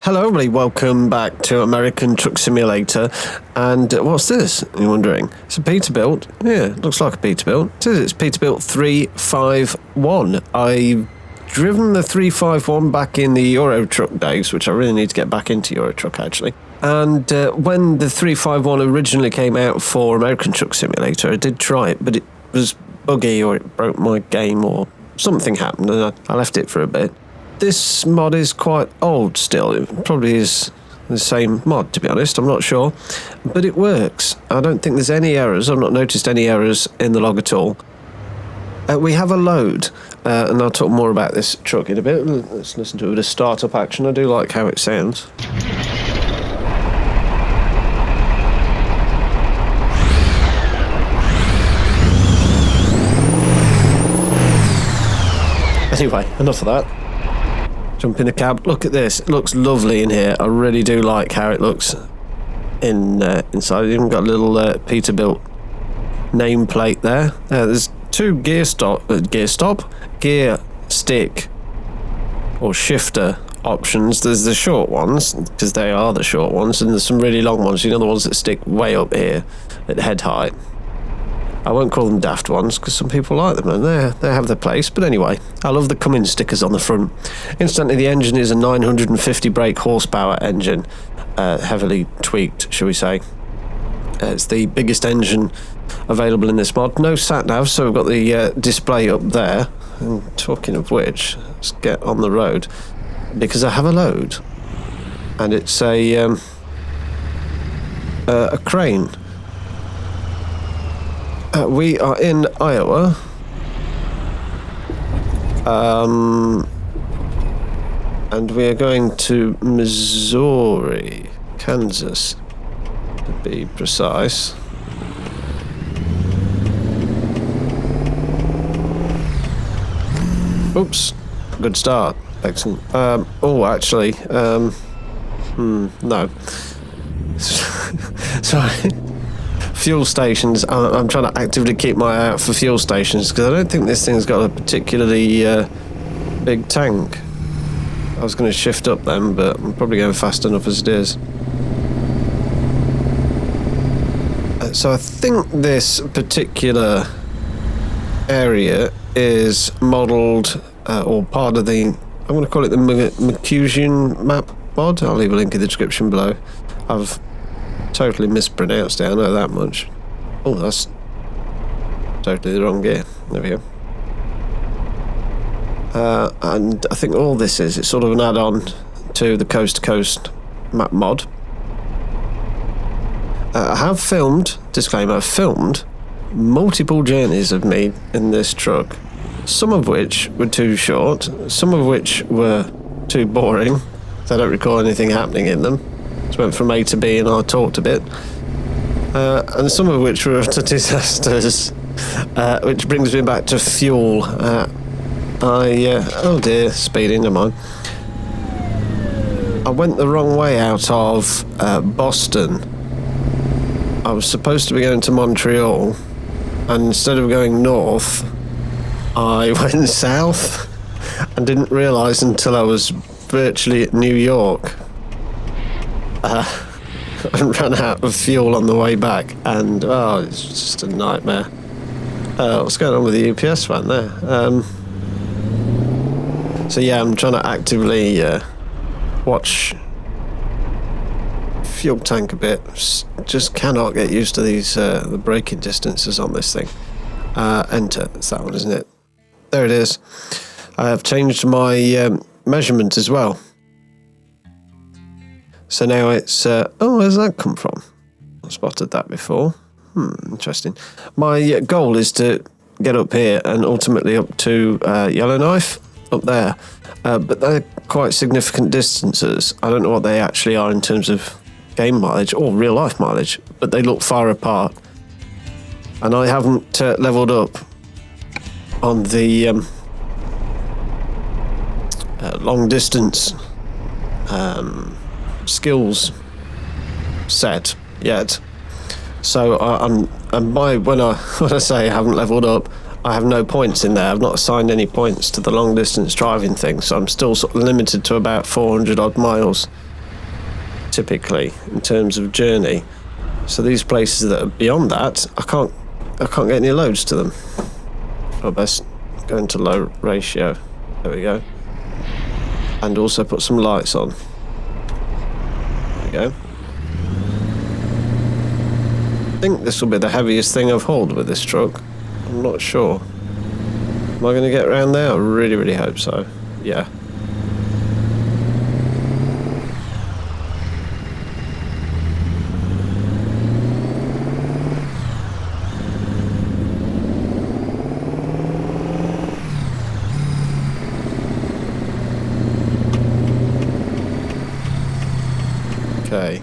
Hello everybody, welcome back to American Truck Simulator. And what's this, you're wondering? It's a Peterbilt. Yeah, it looks like a Peterbilt. It is, it's Peterbilt 351. I've driven the 351 back in the Euro Truck days, which I really need to get back into Euro Truck actually. And when the 351 originally came out for American Truck Simulator, I did try it, but it was buggy or it broke my game or something happened and I left it for a bit. This mod is quite old still. It probably is the same mod, to be honest. I'm not sure. But it works. I don't think there's any errors. I've not noticed any errors in the log at all. We have a load, and I'll talk more about this truck in a bit. Let's listen to a bit of startup action. I do like how it sounds. Anyway, enough of that. Jump in the cab. Look at this. It looks lovely in here. I really do like how it looks inside. It's even got a little Peterbilt nameplate there. There's two gear stick or shifter options. There's the short ones, because they are the short ones, and there's some really long ones. You know, the ones that stick way up here at head height. I won't call them daft ones because some people like them and they have their place. But anyway, I love the Cummins stickers on the front. Incidentally, the engine is a 950 brake horsepower engine, heavily tweaked, shall we say. It's the biggest engine available in this mod. No sat-nav, so we've got the display up there. And talking of which, let's get on the road because I have a load. And it's a crane. We are in Iowa. And we are going to Missouri, Kansas, to be precise. Oops, good start. Excellent. Actually, no. Sorry. Fuel stations. I'm trying to actively keep my eye out for fuel stations because I don't think this thing's got a particularly big tank. I was going to shift up them, but I'm probably going fast enough as it is. So I think this particular area is modelled or part of the, I'm going to call it the Mexuscan map mod. I'll leave a link in the description below. I've totally mispronounced it, I know that much. Oh, that's totally the wrong gear. There we go. And I think all this is, it's sort of an add-on to the Coast to Coast map mod. I have filmed, disclaimer, I've filmed multiple journeys of me in this truck. Some of which were too short, some of which were too boring, so I don't recall anything happening in them. Just went from A to B and I talked a bit. And some of which were utter disasters, which brings me back to fuel. Oh dear, speeding, never mind. I went the wrong way out of Boston. I was supposed to be going to Montreal, and instead of going north, I went south and didn't realise until I was virtually at New York. I ran out of fuel on the way back, and it's just a nightmare. What's going on with the UPS van there? So yeah, I'm trying to actively watch fuel tank a bit. Just cannot get used to these the braking distances on this thing. Enter, it's that one, isn't it? There it is. I have changed my measurement as well. So now it's, where's that come from? I spotted that before. Interesting. My goal is to get up here and ultimately up to Yellowknife, up there. But they're quite significant distances. I don't know what they actually are in terms of game mileage or real life mileage, but they look far apart. And I haven't leveled up on the long distance skills set yet, so when I say I haven't leveled up, I have no points in there. I've not assigned any points to the long distance driving thing, so I'm still sort of limited to about 400 odd miles typically, in terms of journey. So these places that are beyond that, I can't get any loads to them. I'll best go into low ratio. There we go. And also put some lights on. There we go. I think this will be the heaviest thing I've hauled with this truck. I'm not sure. Am I going to get around there? I really, really hope so. Yeah. Okay.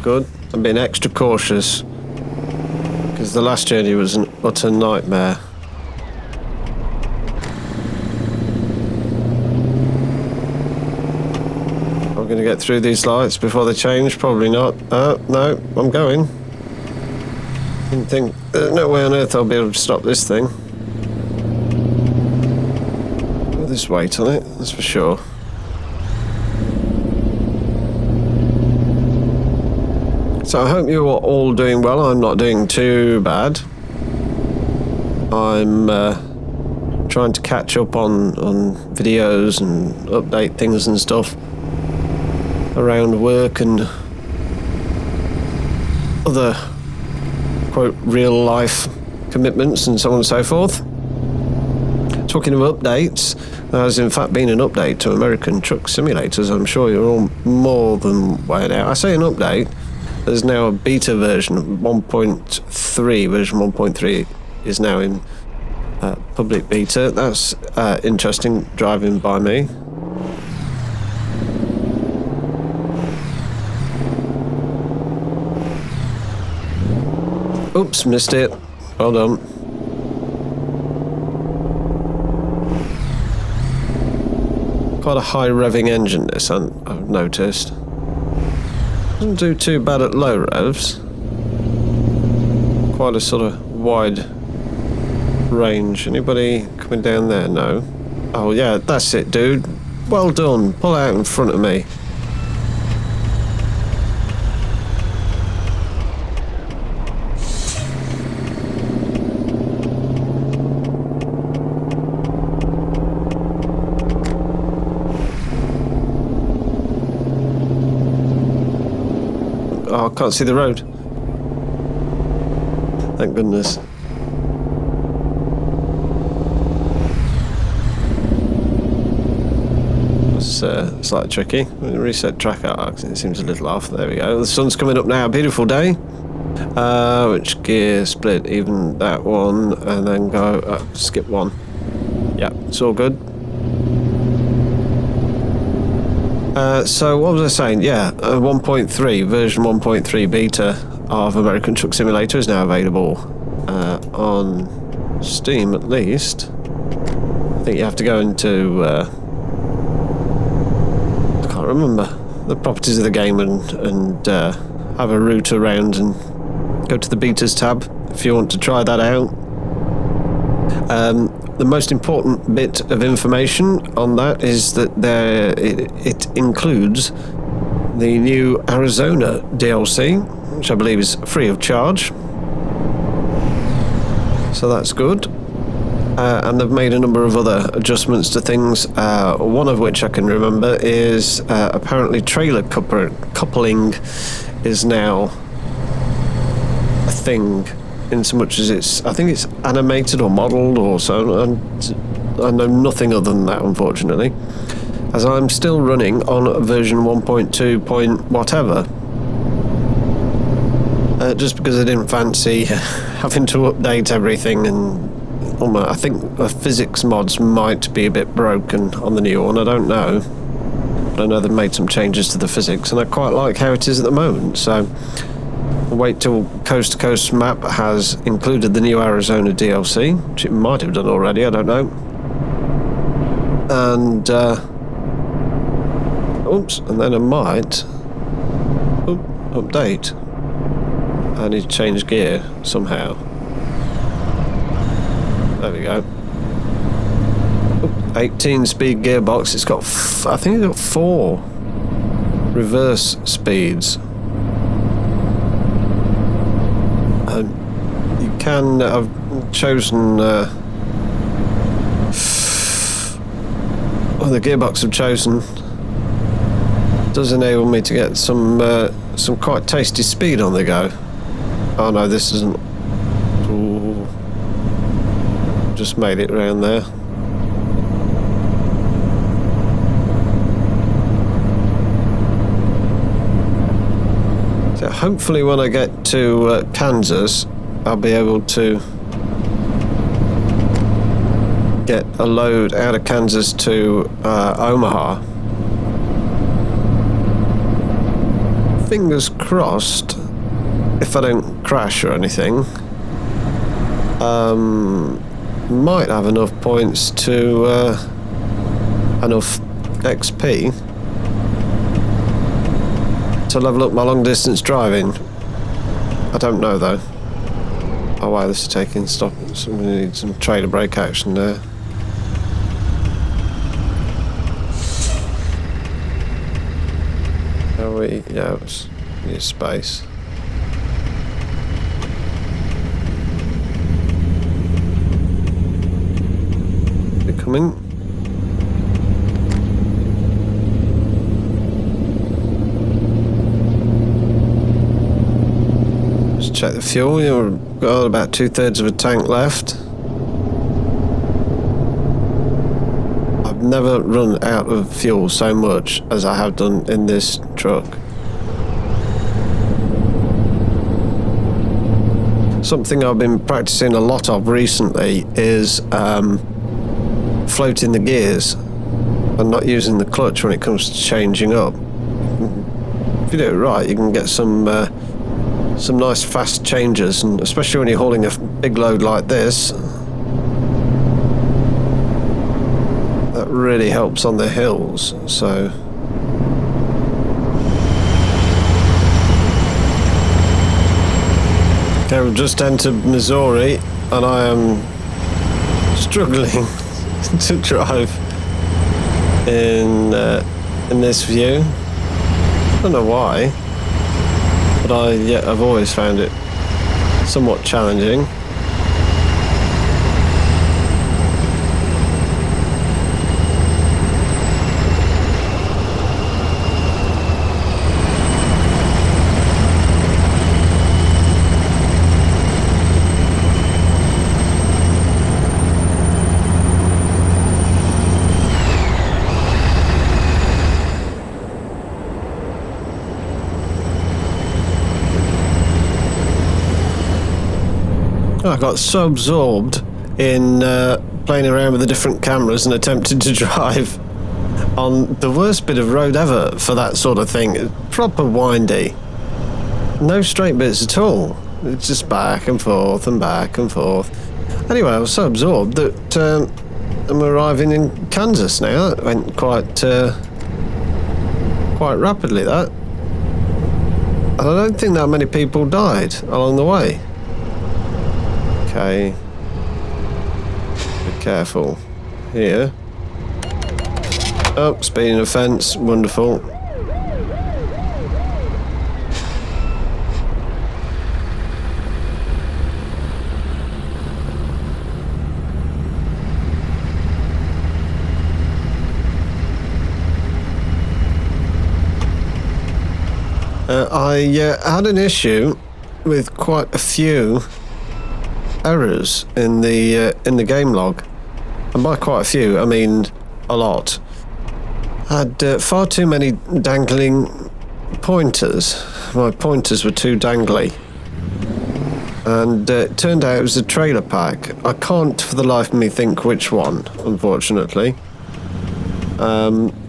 Good. I'm being extra cautious because the last journey was an utter nightmare. I'm going to get through these lights before they change. Probably not. No, I'm going. Didn't think. There's no way on earth I'll be able to stop this thing with this weight on it. That's for sure. So I hope you're all doing well. I'm not doing too bad. I'm trying to catch up on videos and update things and stuff around work and other, quote, real life commitments and so on and so forth. Talking of updates, there's in fact been an update to American Truck Simulators. I'm sure you're all more than aware now. I say an update. There's now a beta version, 1.3. Version 1.3 is now in public beta. That's interesting driving by me. Oops, missed it. Well done. Quite a high revving engine, this, I've noticed. Doesn't do too bad at low revs. Quite a sort of wide range. Anybody coming down there? No. Oh yeah, that's it, dude. Well done. Pull out in front of me. Oh, I can't see the road. Thank goodness. It's slightly tricky. Reset track arcs. It seems a little off. There we go. The sun's coming up now. Beautiful day. Which gear split? Even that one, and then go skip one. Yeah, it's all good. So what was I saying? Yeah, 1.3 version 1.3 beta of American Truck Simulator is now available on Steam, at least. I think you have to go into I can't remember the properties of the game and have a route around and go to the betas tab if you want to try that out. The most important bit of information on that is that it includes the new Arizona DLC, which I believe is free of charge. So that's good. And they've made a number of other adjustments to things, one of which I can remember is apparently trailer coupling is now a thing. In so much as I think it's animated or modelled or so, and I know nothing other than that, unfortunately, as I'm still running on version 1.2 point whatever, just because I didn't fancy having to update everything, and I think the physics mods might be a bit broken on the new one, I don't know, but I know they've made some changes to the physics, and I quite like how it is at the moment, so wait till Coast to Coast Map has included the new Arizona DLC, which it might have done already, I don't know. And and then I might update. I need to change gear somehow. go. 18-speed gearbox. It's got, I think it's got 4 reverse speeds. You can. I've chosen. Well, the gearbox I've chosen does enable me to get some quite tasty speed on the go. Oh no, this isn't. Ooh. Just made it round there. So hopefully when I get to Kansas, I'll be able to get a load out of Kansas to Omaha. Fingers crossed, if I don't crash or anything, might have enough points to enough XP to level up my long distance driving. I don't know though. Oh wow, this is taking stop. Somebody needs some trailer brake action there. Are we? Yeah, it's need space. Are they coming? Check the fuel. You've got about 2/3 of a tank left. I've never run out of fuel so much as I have done in this truck. Something I've been practicing a lot of recently is floating the gears and not using the clutch when it comes to changing up. If you do it right, you can get some nice fast changes, and especially when you're hauling a big load like this, that really helps on the hills. So okay, we've just entered Missouri and I am struggling to drive in this view. I don't know why, but I've always found it somewhat challenging. I got so absorbed in playing around with the different cameras and attempting to drive on the worst bit of road ever for that sort of thing. Proper windy. No straight bits at all. It's just back and forth and back and forth. Anyway, I was so absorbed that I'm arriving in Kansas now. That went quite rapidly, that. And I don't think that many people died along the way. Okay, be careful here. Oh, speeding offence, wonderful. I had an issue with quite a few errors in the game log, and by quite a few I mean a lot. I had far too many dangling pointers. My pointers were too dangly, and it turned out it was a trailer pack. I can't for the life of me think which one, unfortunately.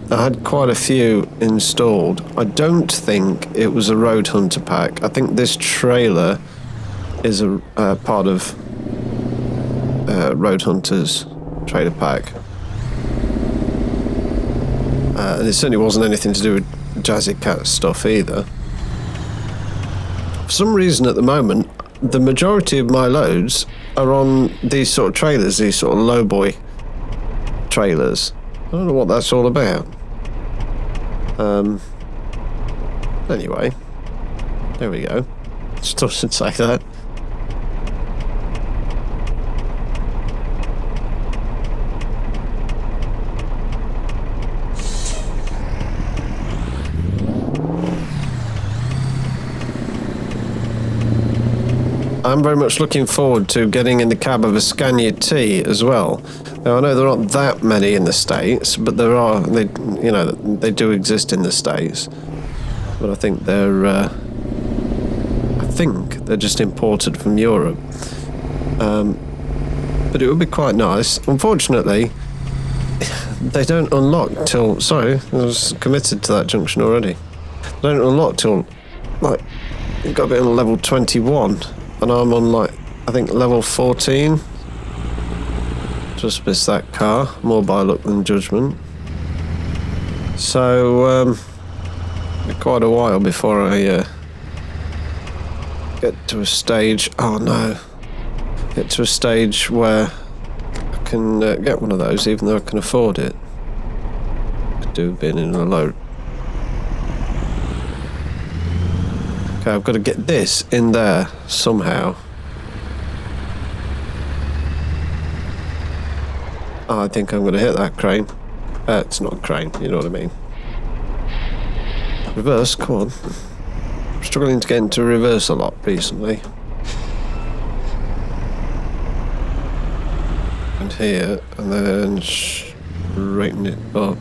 I had quite a few installed. I don't think it was a Road Hunter pack. I think this trailer is a part of Road Hunter's trailer pack. And it certainly wasn't anything to do with Jazzycat stuff either. For some reason at the moment, the majority of my loads are on these sort of trailers, these sort of lowboy trailers. I don't know what that's all about. Anyway, there we go. Just doesn't say that. I'm very much looking forward to getting in the cab of a Scania T as well. Now, I know there aren't that many in the States, but there are. They do exist in the States. But I think they're just imported from Europe. But it would be quite nice. Unfortunately, they don't unlock till. Sorry, I was committed to that junction already. They don't unlock till you've got to be on level 21. And I'm on I think level 14. Just missed that car, more by luck than judgment. So, quite a while before I get to a stage. Oh no! Get to a stage where I can get one of those, even though I can afford it. Could do being in a low. Okay, I've got to get this in there somehow. Oh, I think I'm going to hit that crane. It's not a crane, you know what I mean. Reverse, come on. I'm struggling to get into reverse a lot recently. And here, and then straighten it up.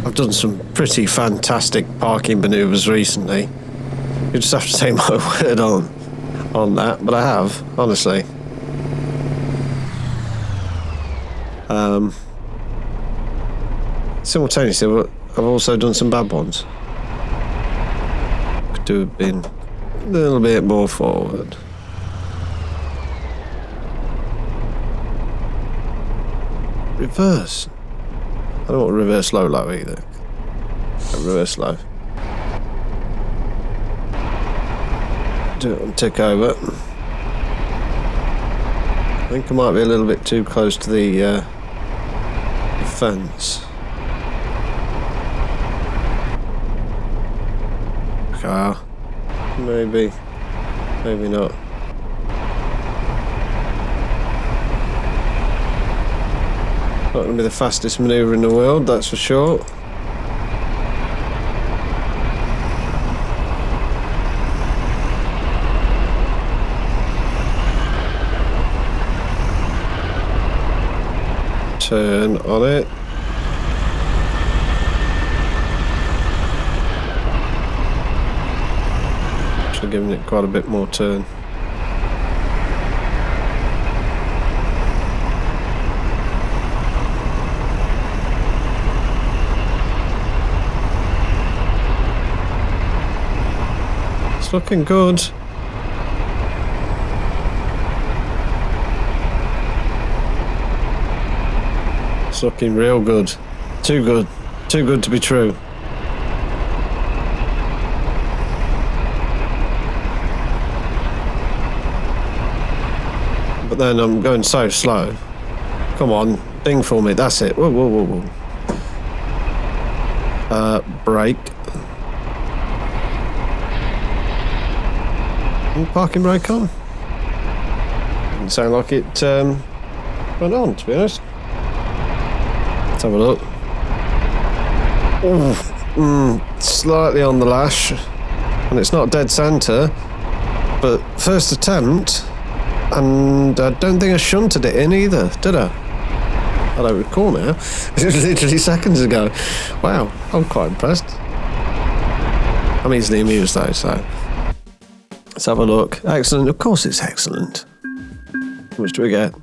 I've done some pretty fantastic parking manoeuvres recently. You just have to take my word on that, but I have, honestly. Simultaneously, I've also done some bad ones. Could have been a little bit more forward. Reverse. I don't want reverse low either. Reverse low. Do it and tick over. I think I might be a little bit too close to the fence. Car. Maybe not. Not going to be the fastest manoeuvre in the world, that's for sure. Turn on it. Actually giving it quite a bit more turn. It's looking good. It's looking real good. Too good. Too good to be true. But then I'm going so slow. Come on, ding for me. That's it. Whoa, whoa, whoa, whoa. Brake. Parking brake on. Didn't sound like it went on, to be honest. Let's have a look. Slightly on the lash, and it's not dead centre, but first attempt, and I don't think I shunted it in either, did I? I don't recall now. It was literally seconds ago. Wow, I'm quite impressed. I'm easily amused though, so let's have a look. Excellent, of course it's excellent. How much do we get?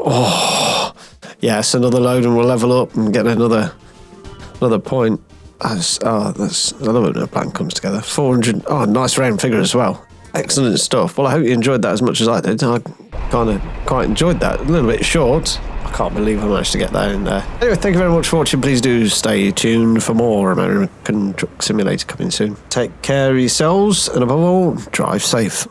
Oh, yes, another load and we'll level up and get another point. I love it when a plan comes together. 400, nice round figure as well. Excellent stuff. Well, I hope you enjoyed that as much as I did. I kind of quite enjoyed that. A little bit short, I can't believe I managed to get that in there. Anyway, thank you very much for watching. Please do stay tuned for more American Truck Simulator coming soon. Take care of yourselves, and above all, drive safe.